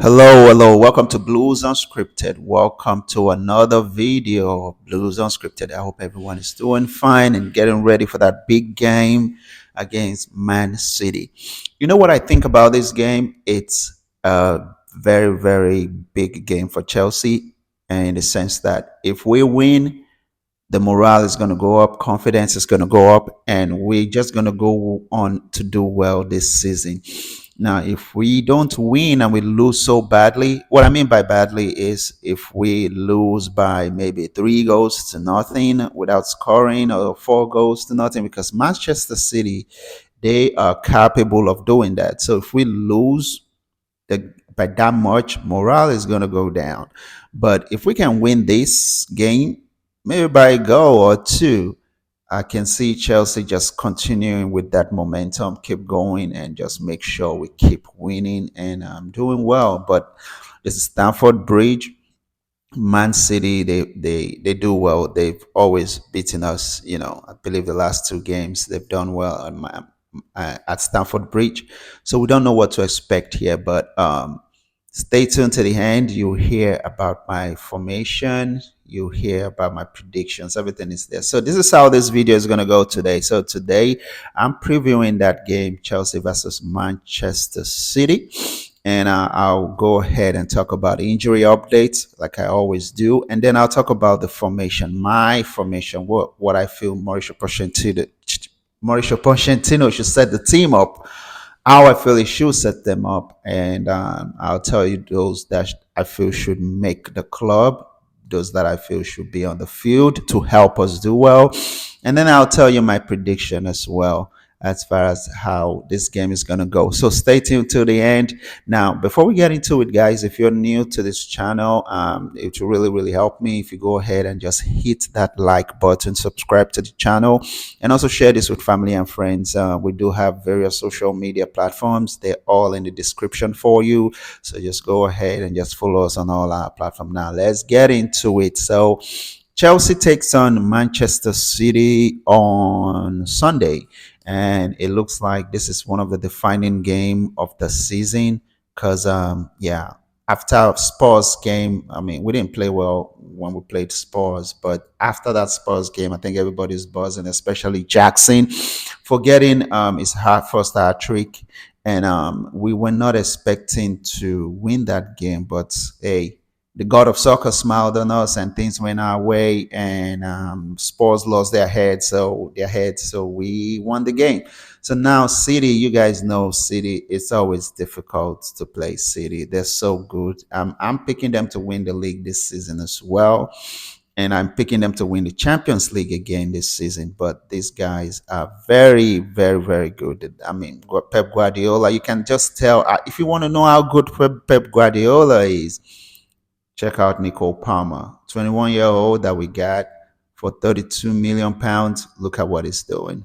Hello. Welcome to Blues Unscripted. Welcome to another video of Blues Unscripted. I hope everyone is doing fine and getting ready for that big game against Man City. You know what I think about this game? It's a very big game for Chelsea, in the sense that if we win, the morale is going to go up, confidence is going to go up, and we're just going to go on to do well this season. Now, if we don't win and we lose so badly, what I mean by badly is if we lose by maybe 3 goals to nothing without scoring, or 4 goals to nothing, because Manchester City, they are capable of doing that. So if we lose by that much, morale is going to go down. But if we can win this game, maybe by a goal or two, I can see Chelsea just continuing with that momentum, keep going, and just make sure we keep winning and doing well. But this is Stamford Bridge. Man City, they do well. They've always beaten us. I believe the last 2 games they've done well at Stamford Bridge. So we don't know what to expect here, but stay tuned to the end. You'll hear about my formation. You'll hear about my predictions. Everything is there. So this is how this video is going to go today. So today I'm previewing that game, Chelsea versus Manchester City. And I'll go ahead and talk about injury updates like I always do. And then I'll talk about the formation, my formation, what I feel Mauricio Pochettino should set the team up, how I feel he should set them up, and I'll tell you those that I feel should make the club, those that I feel should be on the field to help us do well, and then I'll tell you my prediction as well as far as how this game is going to go. So stay tuned till the end. Now, before we get into it, guys, if you're new to this channel, it will really help me if you go ahead and just hit that like button, subscribe to the channel, and also share this with family and friends. We do have various social media platforms. They're all in the description for you. So just go ahead and just follow us on all our platforms. Now, let's get into it. So Chelsea takes on Manchester City on Sunday, and it looks like this is one of the defining game of the season. Because yeah, after Spurs game, I mean, we didn't play well when we played Spurs, but after that Spurs game, I think everybody's buzzing, especially Jackson for getting his first hat trick. And we were not expecting to win that game, but hey, the god of soccer smiled on us and things went our way, and Spurs lost their heads, so we won the game. So now City, you guys know City, it's always difficult to play City. They're so good. I'm picking them to win the league this season as well, and I'm picking them to win the Champions League again this season. But these guys are very good. I mean, Pep Guardiola, you can just tell. If you want to know how good Pep Guardiola is, check out Nicole Palmer, 21-year-old that we got for 32 million pounds. Look at what he's doing.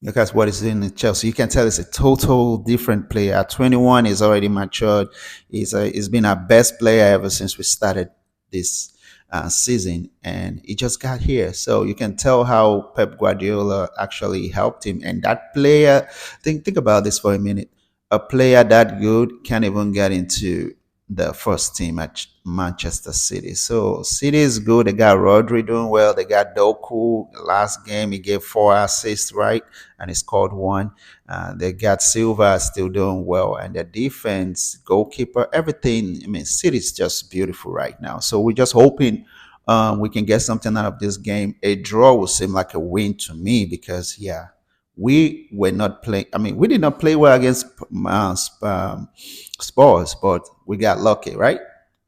Look at what he's doing in Chelsea. You can tell it's a total different player. At 21, he's already matured. He's been our best player ever since we started this season, and he just got here. So you can tell how Pep Guardiola actually helped him. And that player, think about this for a minute. A player that good can't even get into the first team at Manchester City. So City is good. They got Rodri doing well. They got Doku. Last game he gave 4 assists, right? And he scored one. They got Silva still doing well. And their defense, goalkeeper, everything. I mean, City's just beautiful right now. So we're just hoping we can get something out of this game. A draw will seem like a win to me because, yeah, we were not playing. I mean, we did not play well against Spurs, but we got lucky, right?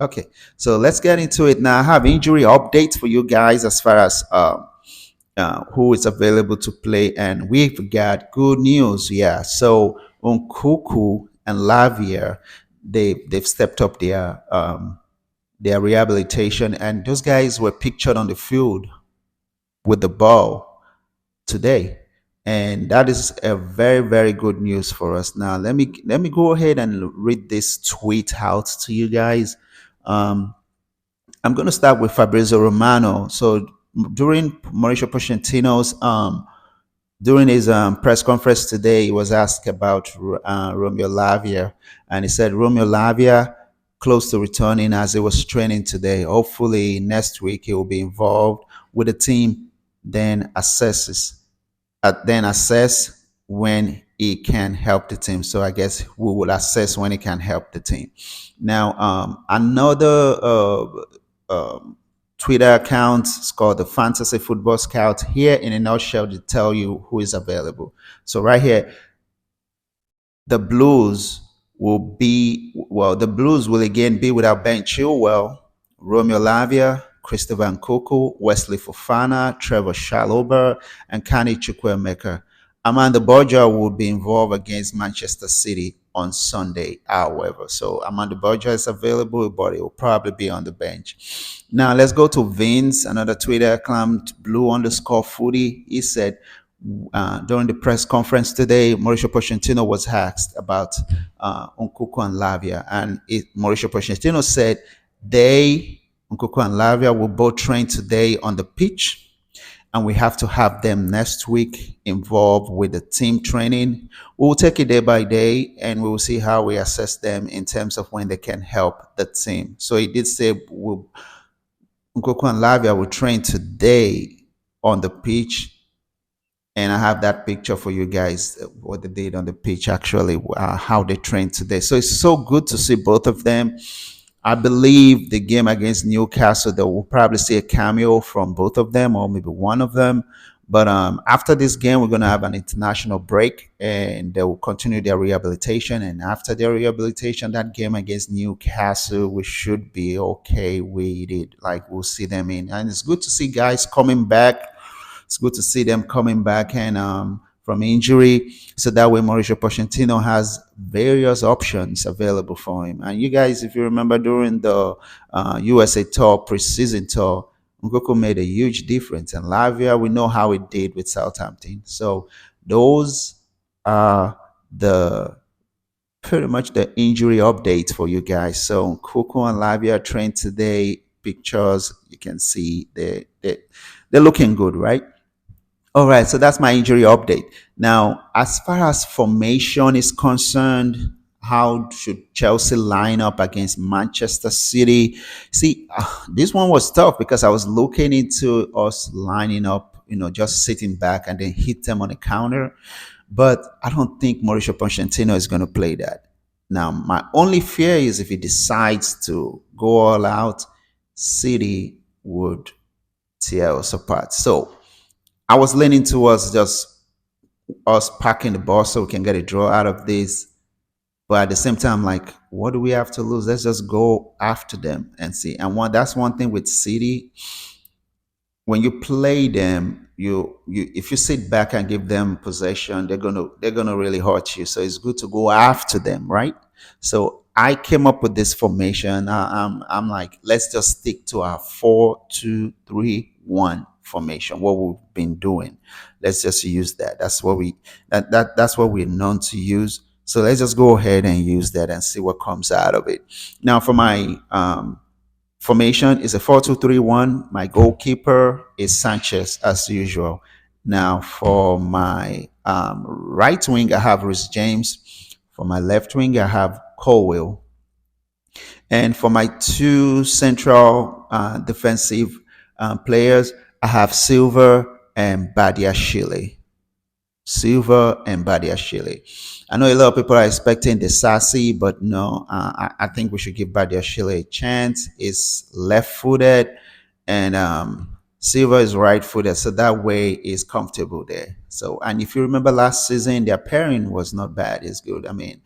Okay, so let's get into it now. I have injury updates for you guys as far as who is available to play, and we've got good news. Yeah, so Nkunku and Lavia, they've stepped up their rehabilitation, and those guys were pictured on the field with the ball today, and that is a very good news for us. Now let me go ahead and read this tweet out to you guys. um I'm going to start with Fabrizio Romano. So during Mauricio Pochettino's During his press conference today, he was asked about Romeo Lavia, and he said Romeo Lavia close to returning as he was training today. Hopefully next week he will be involved with the team, then assess when he can help the team. So I guess we will assess when he can help the team. Now, another Twitter account is called the Fantasy Football Scout. Here, in a nutshell, to tell you who is available. So right here, the Blues the Blues will again be without Ben Chilwell, Romeo Lavia, Christopher Nkunku, Wesley Fofana, Trevor Shalober, and Kani Chukwuemeka. Amanda Borja will be involved against Manchester City on Sunday, however. So Amanda Borja is available, but he will probably be on the bench. Now let's go to Vince, another Twitter account, blue underscore footy. He said, during the press conference today, Mauricio Pochettino was asked about Nkunku and Lavia, and Mauricio Pochettino said Nkunku and Lavia, will both train today on the pitch, and we have to have them next week involved with the team training. We'll take it day by day, and we will see how we assess them in terms of when they can help the team. So he did say Nkunku and Lavia will train today on the pitch, and I have that picture for you guys, what they did on the pitch, actually, how they trained today. So it's so good to see both of them. I believe the game against Newcastle, they will probably see a cameo from both of them, or maybe one of them. But after this game, we're going to have an international break, and they will continue their rehabilitation. And after their rehabilitation, that game against Newcastle, we should be okay with it. Like, we'll see them in. And it's good to see guys coming back. It's good to see them coming back and from injury, so that way Mauricio Pochettino has various options available for him. And you guys, if you remember during the USA tour, preseason tour, Nkunku made a huge difference, and Lavia, we know how it did with Southampton. So those are the pretty much the injury updates for you guys. So Nkunku and Lavia trained today. Pictures you can see they're looking good, right? All right, so that's my injury update. Now, as far as formation is concerned, how should Chelsea line up against Manchester City? See, this one was tough because I was looking into us lining up, just sitting back and then hit them on the counter. But I don't think Mauricio Pochettino is going to play that. Now, my only fear is if he decides to go all out, City would tear us apart. So I was leaning towards just us packing the ball so we can get a draw out of this. But at the same time, like, what do we have to lose? Let's just go after them and see. And that's one thing with City. When you play them, you if you sit back and give them possession, they're gonna really hurt you. So it's good to go after them, right? So I came up with this formation. I'm like, let's just stick to our 4-2-3-1 formation. What we've been doing, let's just use that. That's what we're known to use. So let's just go ahead and use that and see what comes out of it. Now, for my formation is a 4-2-3-1. My goalkeeper is Sanchez as usual. Now for my right wing, I have Rhys James. For my left wing, I have Colwell. And for my two central defensive players, I have Silver and Badiashile. Silver and Badiashile. I know a lot of people are expecting the Sassy, but no, I think we should give Badiashile a chance. It's left-footed, and Silver is right-footed, so that way is comfortable there. So, and if you remember last season, their pairing was not bad. It's good. I mean,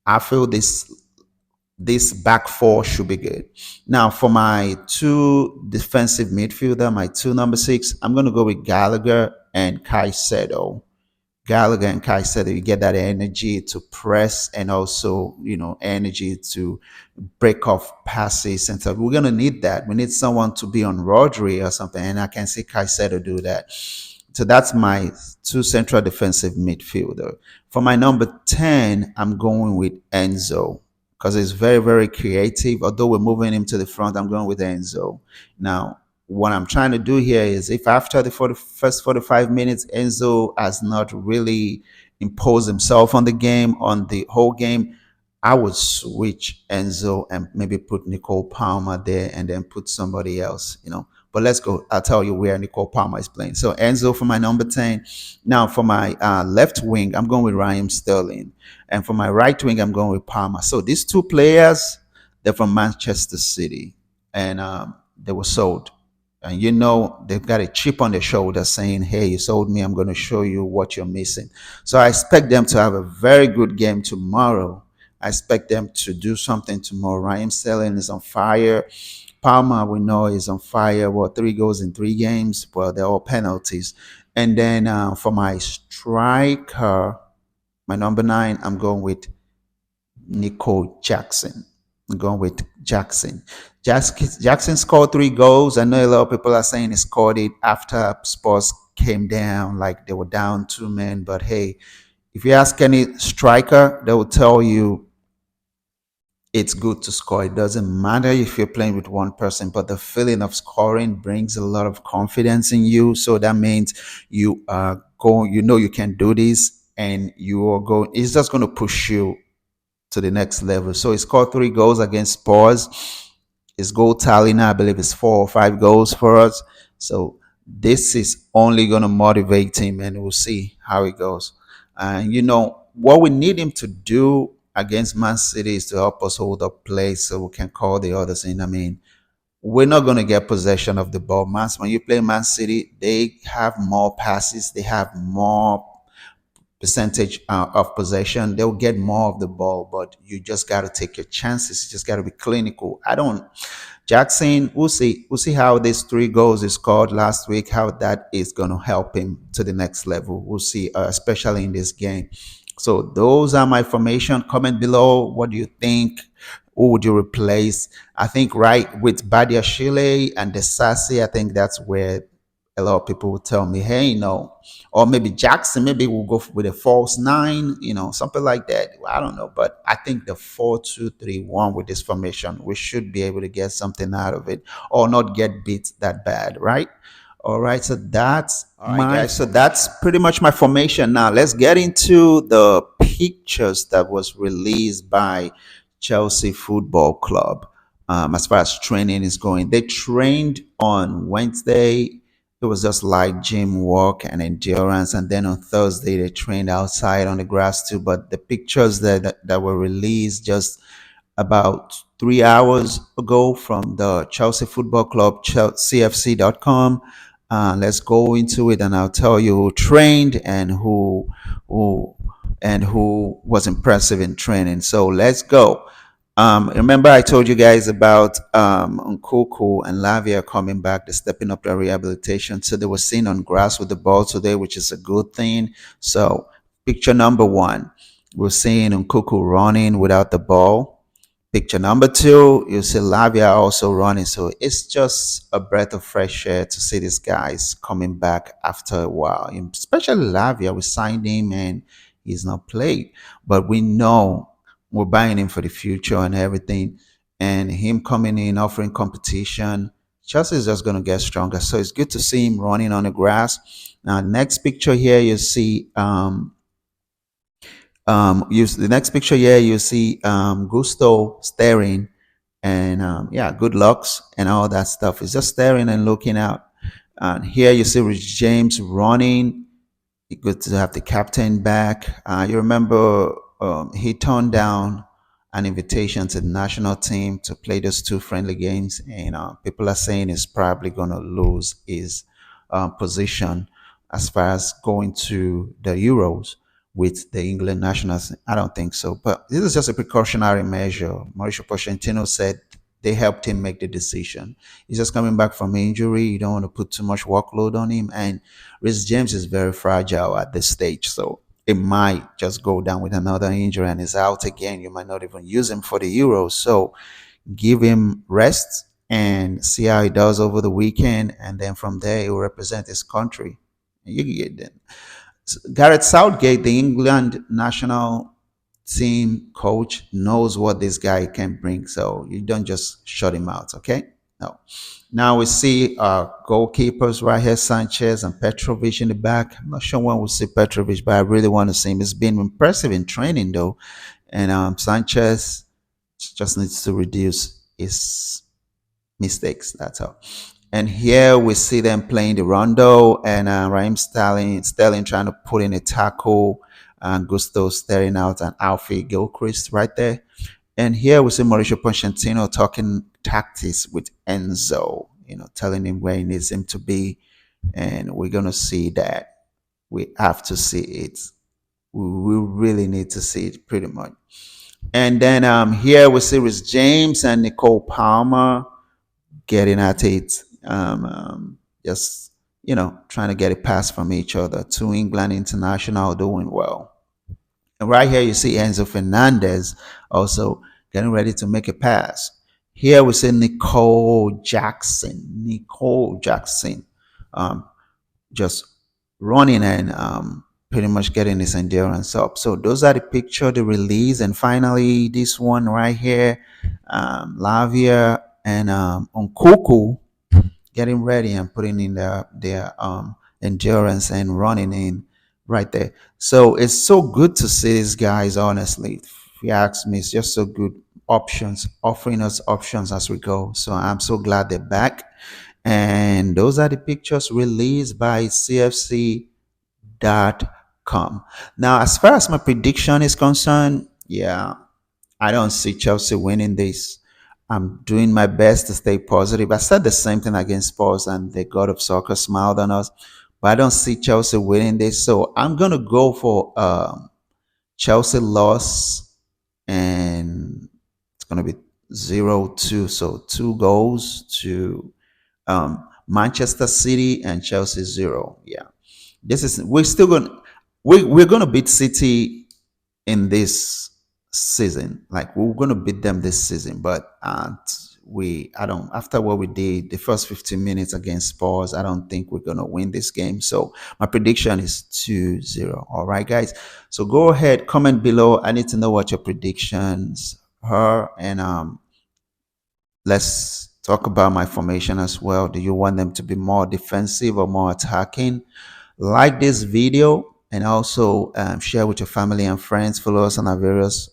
I feel this back four should be good. Now, for my two defensive midfielder, my two number six, I'm going to go with Gallagher and Caicedo. Gallagher and Caicedo, you get that energy to press and also, energy to break off passes. And so we're going to need that. We need someone to be on Rodri or something. And I can see Caicedo do that. So that's my two central defensive midfielder. For my number 10, I'm going with Enzo because he's very, very creative. Although we're moving him to the front, I'm going with Enzo. Now, what I'm trying to do here is if after the first 45 minutes, Enzo has not really imposed himself on the game, on the whole game, I would switch Enzo and maybe put Nicole Palmer there and then put somebody else. But let's go. I'll tell you where Nicole Palmer is playing. So Enzo for my number 10. Now for my left wing, I'm going with Raheem Sterling. And for my right wing, I'm going with Palmer. So these two players, they're from Manchester City. And they were sold. And they've got a chip on their shoulder saying, hey, you sold me. I'm going to show you what you're missing. So I expect them to have a very good game tomorrow. I expect them to do something tomorrow. Raheem Sterling is on fire. Palmer, we know, is on fire. Well, 3 goals in 3 games. Well, they're all penalties. And then for my striker, my number 9, I'm going with Nico Jackson. I'm going with Jackson. Jackson scored 3 goals. I know a lot of people are saying he scored it after Spurs came down, like they were down 2 men. But hey, if you ask any striker, they will tell you it's good to score. It doesn't matter if you're playing with one person, but the feeling of scoring brings a lot of confidence in you. So that means you are going, you can do this, and you are going, it's just going to push you to the next level. So he scored 3 goals against Spurs. His goal tally now, I believe, is 4 or 5 goals for us. So this is only going to motivate him, and we'll see how it goes. And what we need him to do against Man City is to help us hold up play so we can call the others in. I mean, we're not going to get possession of the ball. When you play Man City, they have more passes, they have more percentage of possession. They'll get more of the ball, but you just got to take your chances. You just got to be clinical. I don't. Jackson, we'll see. We'll see how these 3 goals he scored last week, how that is going to help him to the next level. We'll see, especially in this game. So those are my formation. Comment below. What do you think? Who would you replace? I think right with Badia Shile and the Sassy, I think that's where a lot of people will tell me, hey, no. Or maybe Jackson, maybe we'll go with a false 9, something like that. I don't know. But I think the 4-2-3-1 with this formation, we should be able to get something out of it or not get beat that bad, right? All right, so that's All right, guys. so that's pretty much my formation. Now let's get into the pictures that was released by Chelsea Football Club. As far as training is going, they trained on Wednesday. It was just like gym work and endurance, and then on Thursday they trained outside on the grass too. But the pictures that were released just about 3 hours ago from the Chelsea Football Club, CFC.com. Let's go into it, and I'll tell you who trained and who who was impressive in training. So let's go. Remember, I told you guys about Nkunku and Lavia coming back. They're stepping up their rehabilitation. So they were seen on grass with the ball today, which is a good thing. So picture number 1, we're seeing Nkunku running without the ball. Picture number 2, you see Lavia also running. So it's just a breath of fresh air to see these guys coming back after a while. Especially Lavia, we signed him and he's not played. But we know we're buying him for the future and everything. And him coming in, offering competition, Chelsea is just going to get stronger. So it's good to see him running on the grass. Now, next picture here, you see use the next picture here, you see Gusto staring, and yeah, good looks and all that stuff. He's just staring and looking out. And here you see Rich James running. Good to have the captain back. You remember he turned down an invitation to the national team to play those 2 friendly games, and people are saying he's probably going to lose his position as far as going to the Euros with the England nationals. I don't think so, but this is just a precautionary measure. Mauricio Pochettino said they helped him make the decision. He's just coming back from injury. You don't want to put too much workload on him, and Rhys James is very fragile at this stage, so it might just go down with another injury and is out again. You might not even use him for the Euros. So give him rest and see how he does over the weekend, and then from there he will represent his country. You get that. Gareth Southgate, the England national team coach, knows what this guy can bring. So you don't just shut him out, okay? No. Now we see goalkeepers right here, Sanchez and Petrovic in the back. I'm not sure when we'll see Petrovic, but I really want to see him. It's been impressive in training, though. And Sanchez just needs to reduce his mistakes. That's all. And here we see them playing the rondo and Raheem Sterling trying to put in a tackle and Gusto staring out an Alfie Gilchrist right there. And here we see Mauricio Pochettino talking tactics with Enzo, telling him where he needs him to be. And we're going to see that. We have to see it. We really need to see it pretty much. And then here we see Rhys James and Nicole Palmer getting at it. Just, trying to get a pass from each other. Two England international doing well. And right here, you see Enzo Fernandez also getting ready to make a pass. Here we see Nicole Jackson. Nicole Jackson just running and pretty much getting his endurance up. So those are the picture, the release. And finally, this one right here, Lavia and Nkunku getting ready and putting in their endurance and running in right there. So it's so good to see these guys, honestly. If you ask me, it's just so good options, offering us options as we go. So I'm so glad they're back. And those are the pictures released by CFC.com. Now, as far as my prediction is concerned, yeah, I don't see Chelsea winning this. I'm doing my best to stay positive. I said the same thing against Spurs, and the God of Soccer smiled on us. But I don't see Chelsea winning this, so I'm gonna go for Chelsea loss, and it's gonna be 0-2. So 2 goals to Manchester City and Chelsea 0. Yeah, this is we're still gonna we're gonna beat City in this season. Like we're gonna beat them this season, but we I don't after what we did the first 15 minutes against Spurs, I don't think we're gonna win this game. So my prediction is 2-0. All right, guys. So go ahead, comment below. I need to know what your predictions are, and let's talk about my formation as well. Do you want them to be more defensive or more attacking? Like this video and also share with your family and friends. Follow us on our various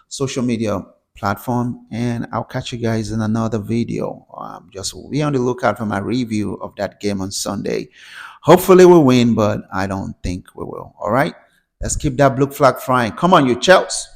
social media platform, and I'll catch you guys in another video. Just be on the lookout for my review of that game on Sunday. Hopefully we win, but I don't think we will. All right, let's keep that blue flag flying. Come on, you Chelsea.